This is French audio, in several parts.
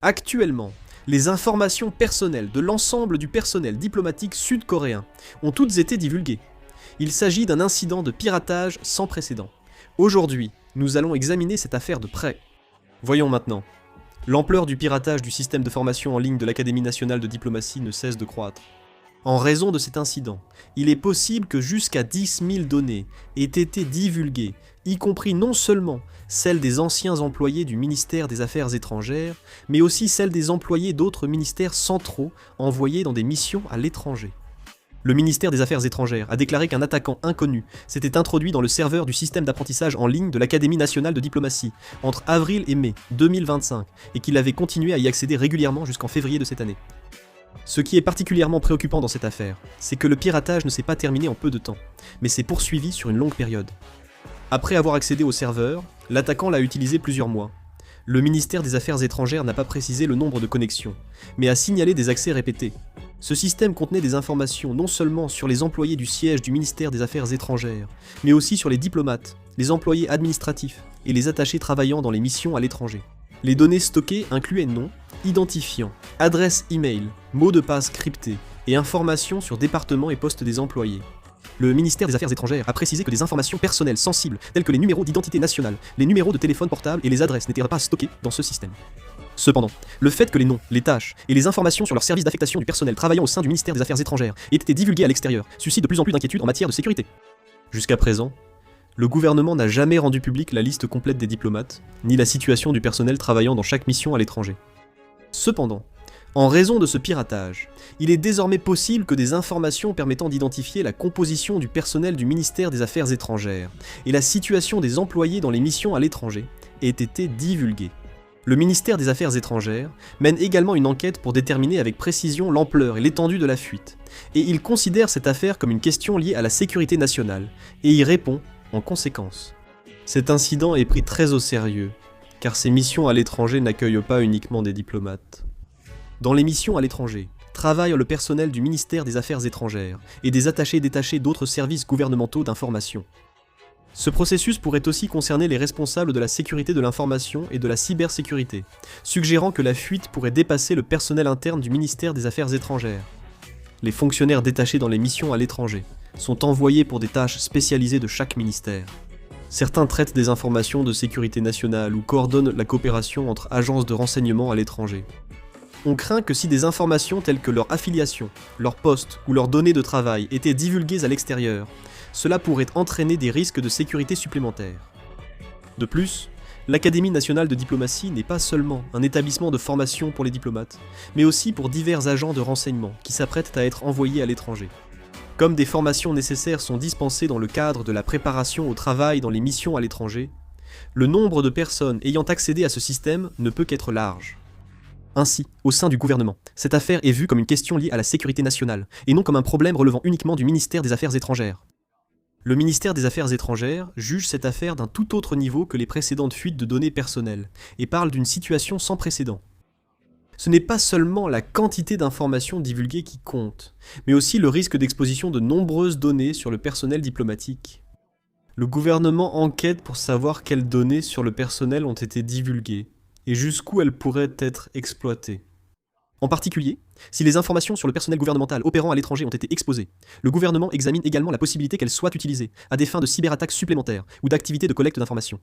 Actuellement, les informations personnelles de l'ensemble du personnel diplomatique sud-coréen ont toutes été divulguées. Il s'agit d'un incident de piratage sans précédent. Aujourd'hui, nous allons examiner cette affaire de près. Voyons maintenant. L'ampleur du piratage du système de formation en ligne de l'Académie nationale de diplomatie ne cesse de croître. En raison de cet incident, il est possible que jusqu'à 10 000 données aient été divulguées, y compris non seulement celles des anciens employés du ministère des Affaires étrangères, mais aussi celles des employés d'autres ministères centraux envoyés dans des missions à l'étranger. Le ministère des Affaires étrangères a déclaré qu'un attaquant inconnu s'était introduit dans le serveur du système d'apprentissage en ligne de l'Académie nationale de diplomatie entre avril et mai 2025 et qu'il avait continué à y accéder régulièrement jusqu'en février de cette année. Ce qui est particulièrement préoccupant dans cette affaire, c'est que le piratage ne s'est pas terminé en peu de temps, mais s'est poursuivi sur une longue période. Après avoir accédé au serveur, l'attaquant l'a utilisé plusieurs mois. Le ministère des Affaires étrangères n'a pas précisé le nombre de connexions, mais a signalé des accès répétés. Ce système contenait des informations non seulement sur les employés du siège du ministère des Affaires étrangères, mais aussi sur les diplomates, les employés administratifs et les attachés travaillant dans les missions à l'étranger. Les données stockées incluaient noms, identifiants, adresses e-mail, mots de passe cryptés et informations sur départements et postes des employés. Le ministère des Affaires étrangères a précisé que des informations personnelles sensibles, telles que les numéros d'identité nationale, les numéros de téléphone portable et les adresses n'étaient pas stockées dans ce système. Cependant, le fait que les noms, les tâches et les informations sur leur service d'affectation du personnel travaillant au sein du ministère des Affaires étrangères aient été divulgués à l'extérieur suscite de plus en plus d'inquiétudes en matière de sécurité. Jusqu'à présent, le gouvernement n'a jamais rendu publique la liste complète des diplomates, ni la situation du personnel travaillant dans chaque mission à l'étranger. Cependant, en raison de ce piratage, il est désormais possible que des informations permettant d'identifier la composition du personnel du ministère des Affaires étrangères et la situation des employés dans les missions à l'étranger aient été divulguées. Le ministère des Affaires étrangères mène également une enquête pour déterminer avec précision l'ampleur et l'étendue de la fuite, et il considère cette affaire comme une question liée à la sécurité nationale, et y répond en conséquence. Cet incident est pris très au sérieux, car ces missions à l'étranger n'accueillent pas uniquement des diplomates. Dans les missions à l'étranger, travaille le personnel du ministère des Affaires étrangères et des attachés détachés d'autres services gouvernementaux d'information. Ce processus pourrait aussi concerner les responsables de la sécurité de l'information et de la cybersécurité, suggérant que la fuite pourrait dépasser le personnel interne du ministère des Affaires étrangères. Les fonctionnaires détachés dans les missions à l'étranger sont envoyés pour des tâches spécialisées de chaque ministère. Certains traitent des informations de sécurité nationale ou coordonnent la coopération entre agences de renseignement à l'étranger. On craint que si des informations telles que leur affiliation, leur poste ou leurs données de travail étaient divulguées à l'extérieur, cela pourrait entraîner des risques de sécurité supplémentaires. De plus, l'Académie nationale de diplomatie n'est pas seulement un établissement de formation pour les diplomates, mais aussi pour divers agents de renseignement qui s'apprêtent à être envoyés à l'étranger. Comme des formations nécessaires sont dispensées dans le cadre de la préparation au travail dans les missions à l'étranger, le nombre de personnes ayant accédé à ce système ne peut qu'être large. Ainsi, au sein du gouvernement, cette affaire est vue comme une question liée à la sécurité nationale, et non comme un problème relevant uniquement du ministère des Affaires étrangères. Le ministère des Affaires étrangères juge cette affaire d'un tout autre niveau que les précédentes fuites de données personnelles, et parle d'une situation sans précédent. Ce n'est pas seulement la quantité d'informations divulguées qui compte, mais aussi le risque d'exposition de nombreuses données sur le personnel diplomatique. Le gouvernement enquête pour savoir quelles données sur le personnel ont été divulguées, et jusqu'où elles pourraient être exploitées. En particulier, si les informations sur le personnel gouvernemental opérant à l'étranger ont été exposées, le gouvernement examine également la possibilité qu'elles soient utilisées à des fins de cyberattaques supplémentaires ou d'activités de collecte d'informations.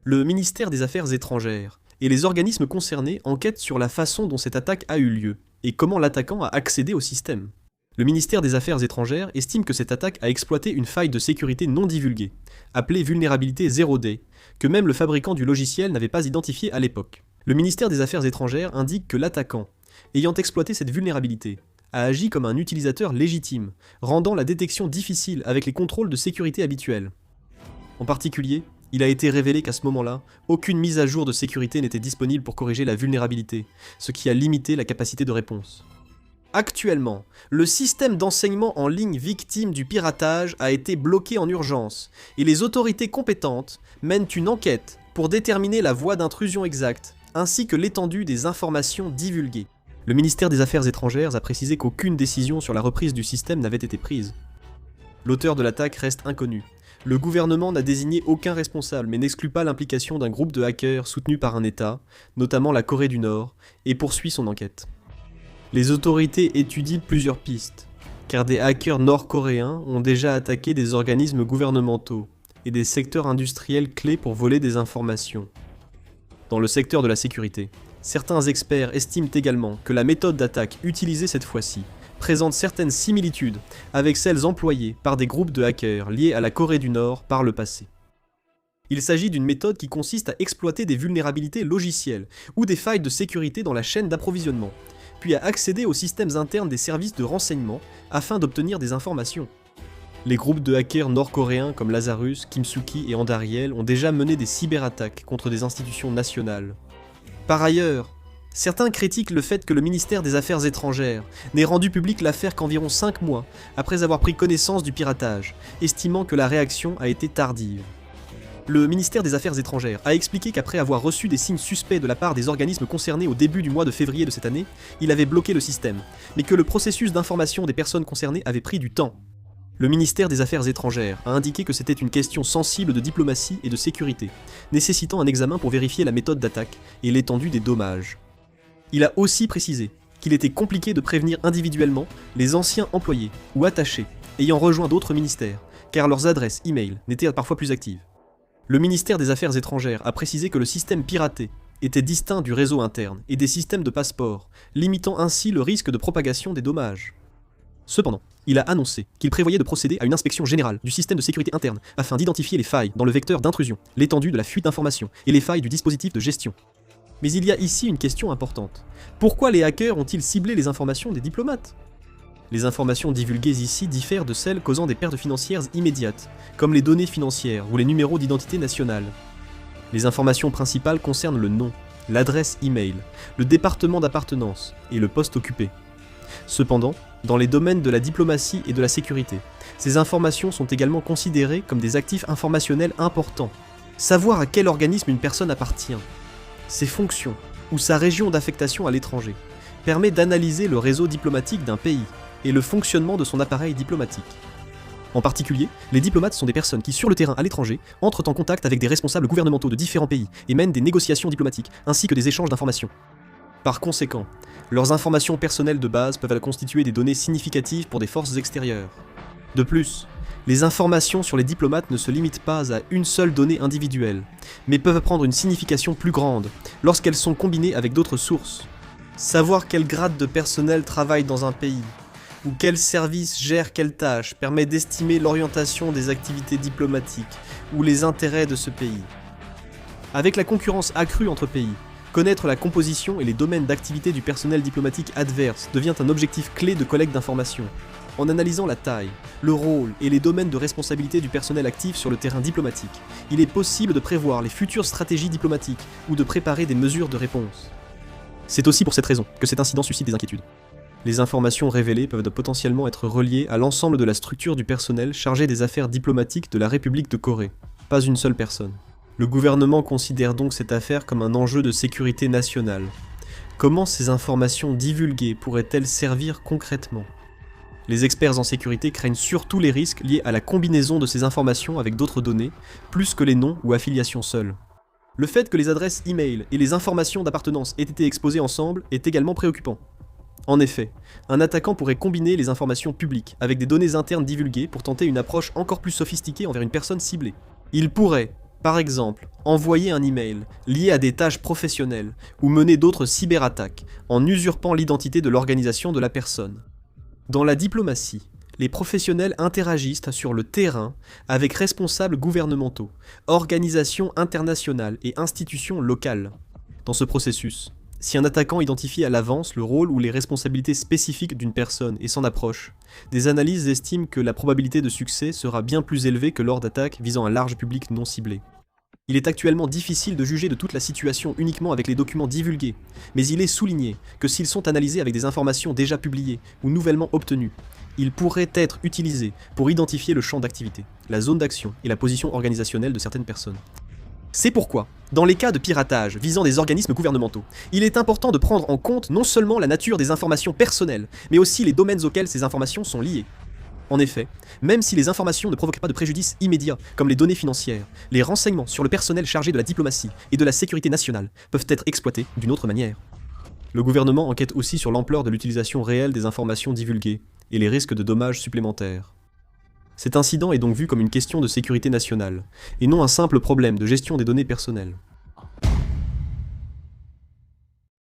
Le ministère des Affaires étrangères et les organismes concernés enquêtent sur la façon dont cette attaque a eu lieu et comment l'attaquant a accédé au système. Le ministère des Affaires étrangères estime que cette attaque a exploité une faille de sécurité non divulguée, appelée vulnérabilité 0D, que même le fabricant du logiciel n'avait pas identifiée à l'époque. Le ministère des Affaires étrangères indique que l'attaquant, ayant exploité cette vulnérabilité, a agi comme un utilisateur légitime, rendant la détection difficile avec les contrôles de sécurité habituels. En particulier, il a été révélé qu'à ce moment-là, aucune mise à jour de sécurité n'était disponible pour corriger la vulnérabilité, ce qui a limité la capacité de réponse. Actuellement, le système d'enseignement en ligne victime du piratage a été bloqué en urgence, et les autorités compétentes mènent une enquête pour déterminer la voie d'intrusion exacte, ainsi que l'étendue des informations divulguées. Le ministère des Affaires étrangères a précisé qu'aucune décision sur la reprise du système n'avait été prise. L'auteur de l'attaque reste inconnu. Le gouvernement n'a désigné aucun responsable, mais n'exclut pas l'implication d'un groupe de hackers soutenu par un État, notamment la Corée du Nord, et poursuit son enquête. Les autorités étudient plusieurs pistes, car des hackers nord-coréens ont déjà attaqué des organismes gouvernementaux et des secteurs industriels clés pour voler des informations. Dans le secteur de la sécurité, certains experts estiment également que la méthode d'attaque utilisée cette fois-ci présente certaines similitudes avec celles employées par des groupes de hackers liés à la Corée du Nord par le passé. Il s'agit d'une méthode qui consiste à exploiter des vulnérabilités logicielles ou des failles de sécurité dans la chaîne d'approvisionnement, puis à accéder aux systèmes internes des services de renseignement afin d'obtenir des informations. Les groupes de hackers nord-coréens comme Lazarus, Kimsuky et Andariel ont déjà mené des cyberattaques contre des institutions nationales. Par ailleurs, certains critiquent le fait que le ministère des Affaires étrangères n'ait rendu publique l'affaire qu'environ 5 mois après avoir pris connaissance du piratage, estimant que la réaction a été tardive. Le ministère des Affaires étrangères a expliqué qu'après avoir reçu des signes suspects de la part des organismes concernés au début du mois de février de cette année, il avait bloqué le système, mais que le processus d'information des personnes concernées avait pris du temps. Le ministère des Affaires étrangères a indiqué que c'était une question sensible de diplomatie et de sécurité, nécessitant un examen pour vérifier la méthode d'attaque et l'étendue des dommages. Il a aussi précisé qu'il était compliqué de prévenir individuellement les anciens employés ou attachés ayant rejoint d'autres ministères, car leurs adresses e-mail n'étaient parfois plus actives. Le ministère des Affaires étrangères a précisé que le système piraté était distinct du réseau interne et des systèmes de passeport, limitant ainsi le risque de propagation des dommages. Cependant, il a annoncé qu'il prévoyait de procéder à une inspection générale du système de sécurité interne afin d'identifier les failles dans le vecteur d'intrusion, l'étendue de la fuite d'informations et les failles du dispositif de gestion. Mais il y a ici une question importante. Pourquoi les hackers ont-ils ciblé les informations des diplomates ? Les informations divulguées ici diffèrent de celles causant des pertes financières immédiates, comme les données financières ou les numéros d'identité nationale. Les informations principales concernent le nom, l'adresse e-mail, le département d'appartenance et le poste occupé. Cependant, dans les domaines de la diplomatie et de la sécurité, ces informations sont également considérées comme des actifs informationnels importants. Savoir à quel organisme une personne appartient, ses fonctions ou sa région d'affectation à l'étranger permet d'analyser le réseau diplomatique d'un pays et le fonctionnement de son appareil diplomatique. En particulier, les diplomates sont des personnes qui, sur le terrain à l'étranger, entrent en contact avec des responsables gouvernementaux de différents pays et mènent des négociations diplomatiques, ainsi que des échanges d'informations. Par conséquent, leurs informations personnelles de base peuvent constituer des données significatives pour des forces extérieures. De plus, les informations sur les diplomates ne se limitent pas à une seule donnée individuelle, mais peuvent prendre une signification plus grande lorsqu'elles sont combinées avec d'autres sources. Savoir quel grade de personnel travaille dans un pays, ou quel service gère quelle tâche permet d'estimer l'orientation des activités diplomatiques ou les intérêts de ce pays. Avec la concurrence accrue entre pays, connaître la composition et les domaines d'activité du personnel diplomatique adverse devient un objectif clé de collecte d'informations. En analysant la taille, le rôle et les domaines de responsabilité du personnel actif sur le terrain diplomatique, il est possible de prévoir les futures stratégies diplomatiques ou de préparer des mesures de réponse. C'est aussi pour cette raison que cet incident suscite des inquiétudes. Les informations révélées peuvent potentiellement être reliées à l'ensemble de la structure du personnel chargé des affaires diplomatiques de la République de Corée, pas une seule personne. Le gouvernement considère donc cette affaire comme un enjeu de sécurité nationale. Comment ces informations divulguées pourraient-elles servir concrètement ? Les experts en sécurité craignent surtout les risques liés à la combinaison de ces informations avec d'autres données, plus que les noms ou affiliations seules. Le fait que les adresses e-mail et les informations d'appartenance aient été exposées ensemble est également préoccupant. En effet, un attaquant pourrait combiner les informations publiques avec des données internes divulguées pour tenter une approche encore plus sophistiquée envers une personne ciblée. Il pourrait, par exemple, envoyer un email lié à des tâches professionnelles ou mener d'autres cyberattaques en usurpant l'identité de l'organisation de la personne. Dans la diplomatie, les professionnels interagissent sur le terrain avec responsables gouvernementaux, organisations internationales et institutions locales. Dans ce processus, si un attaquant identifie à l'avance le rôle ou les responsabilités spécifiques d'une personne et s'en approche, des analyses estiment que la probabilité de succès sera bien plus élevée que lors d'attaques visant un large public non ciblé. Il est actuellement difficile de juger de toute la situation uniquement avec les documents divulgués, mais il est souligné que s'ils sont analysés avec des informations déjà publiées ou nouvellement obtenues, ils pourraient être utilisés pour identifier le champ d'activité, la zone d'action et la position organisationnelle de certaines personnes. C'est pourquoi, dans les cas de piratage visant des organismes gouvernementaux, il est important de prendre en compte non seulement la nature des informations personnelles, mais aussi les domaines auxquels ces informations sont liées. En effet, même si les informations ne provoquent pas de préjudice immédiat, comme les données financières, les renseignements sur le personnel chargé de la diplomatie et de la sécurité nationale peuvent être exploités d'une autre manière. Le gouvernement enquête aussi sur l'ampleur de l'utilisation réelle des informations divulguées et les risques de dommages supplémentaires. Cet incident est donc vu comme une question de sécurité nationale, et non un simple problème de gestion des données personnelles.